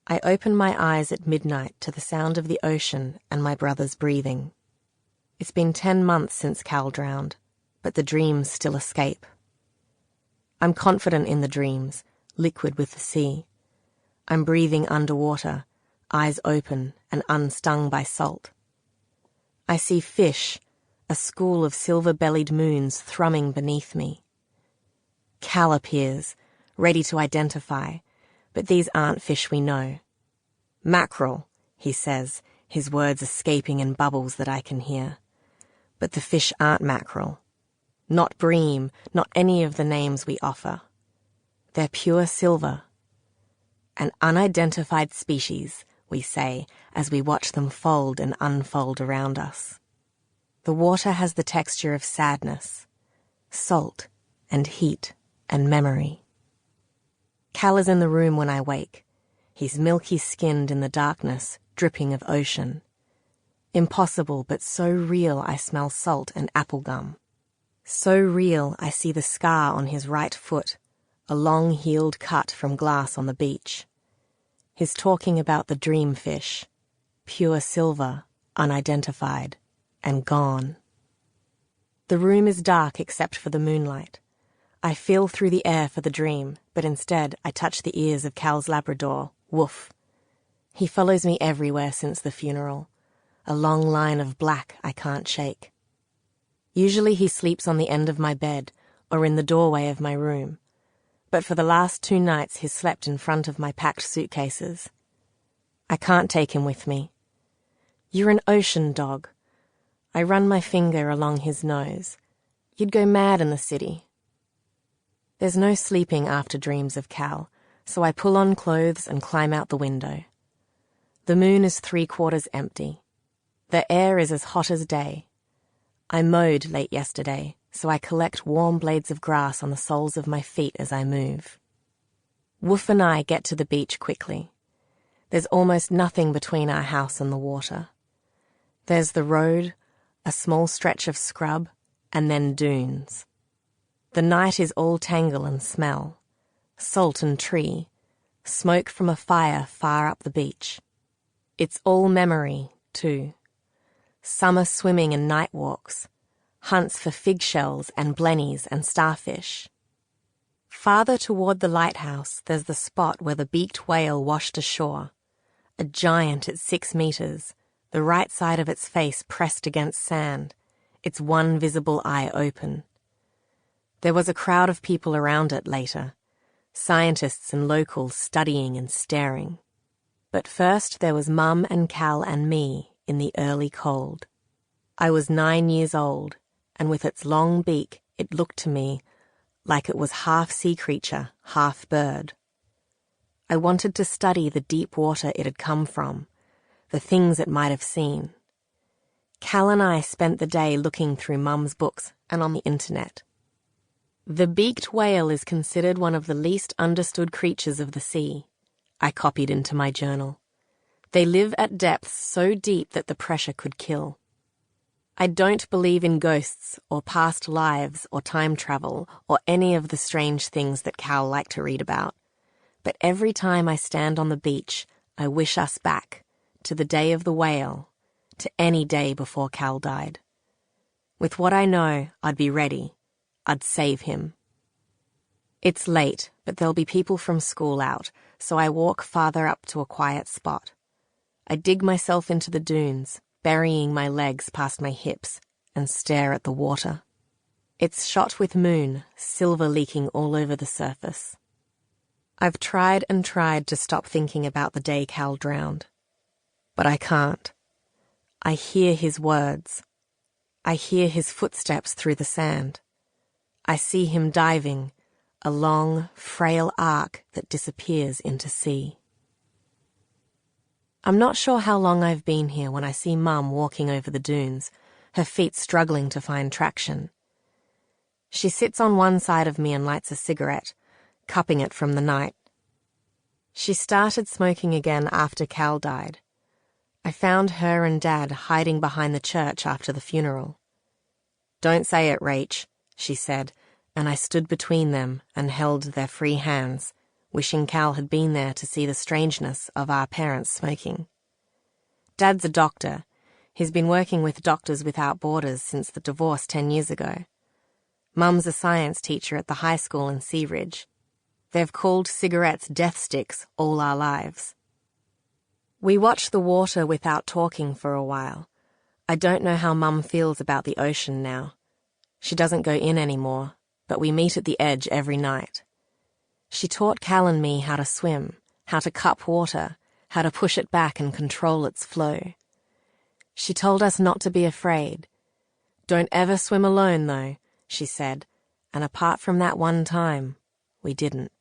I open my eyes at midnight to the sound of the ocean and my brother's breathing. It's been 10 months since Cal drowned, but the dreams still escape. I'm confident in the dreams, liquid with the sea. I'm breathing underwater, eyes open and unstung by salt. I see fish, a school of silver-bellied moons thrumming beneath me. Cal appears, ready to identify, but these aren't fish we know. Mackerel, he says, his words escaping in bubbles that I can hear. But the fish aren't mackerel. Not bream, not any of the names we offer. They're pure silver. An unidentified species, we say, as we watch them fold and unfold around us. The water has the texture of sadness, salt and heat and memory. Cal is in the room when I wake. He's milky-skinned in the darkness, dripping of ocean. Impossible, but so real I smell salt and apple gum. So real I see the scar on his right foot, a long-healed cut from glass on the beach. He's talking about the dream fish, pure silver, unidentified, and gone. The room is dark except for the moonlight. I feel through the air for the dream, but instead I touch the ears of Cal's Labrador, Woof. He follows me everywhere since the funeral, a long line of black I can't shake. Usually he sleeps on the end of my bed or in the doorway of my room, but for the last 2 nights he's slept in front of my packed suitcases. I can't take him with me. You're an ocean dog. I run my finger along his nose. You'd go mad in the city. There's no sleeping after dreams of Cal, so I pull on clothes and climb out the window. The moon is 3/4 empty. The air is as hot as day. I mowed late yesterday, so I collect warm blades of grass on the soles of my feet as I move. Woof and I get to the beach quickly. There's almost nothing between our house and the water. There's the road, a small stretch of scrub, and then dunes. The night is all tangle and smell, salt and tree, smoke from a fire far up the beach. It's all memory, too. Summer swimming and night walks, hunts for fig shells and blennies and starfish. Farther toward the lighthouse, there's the spot where the beaked whale washed ashore, a giant at 6 meters, the right side of its face pressed against sand, its one visible eye open. There was a crowd of people around it later, scientists and locals studying and staring. But first there was Mum and Cal and me in the early cold. I was 9 years old, and with its long beak it looked to me like it was half sea creature, half bird. I wanted to study the deep water it had come from, the things it might have seen. Cal and I spent the day looking through Mum's books and on the internet. The beaked whale is considered one of the least understood creatures of the sea, I copied into my journal. They live at depths so deep that the pressure could kill. I don't believe in ghosts or past lives or time travel or any of the strange things that Cal liked to read about. But every time I stand on the beach, I wish us back, to the day of the whale, to any day before Cal died. With what I know, I'd be ready. I'd save him. It's late, but there'll be people from school out, so I walk farther up to a quiet spot. I dig myself into the dunes, burying my legs past my hips, and stare at the water. It's shot with moon, silver leaking all over the surface. I've tried and tried to stop thinking about the day Cal drowned. But I can't. I hear his words. I hear his footsteps through the sand. I see him diving, a long, frail arc that disappears into sea. I'm not sure how long I've been here when I see Mum walking over the dunes, her feet struggling to find traction. She sits on one side of me and lights a cigarette, cupping it from the night. She started smoking again after Cal died. I found her and Dad hiding behind the church after the funeral. "Don't say it, Rach," she said, and I stood between them and held their free hands, wishing Cal had been there to see the strangeness of our parents smoking. Dad's a doctor. He's been working with Doctors Without Borders since the divorce 10 years ago. Mum's a science teacher at the high school in Sea Ridge. They've called cigarettes death sticks all our lives. We watch the water without talking for a while. I don't know how Mum feels about the ocean now. She doesn't go in anymore, but we meet at the edge every night. She taught Cal and me how to swim, how to cup water, how to push it back and control its flow. She told us not to be afraid. Don't ever swim alone, though, she said, and apart from that one time, we didn't.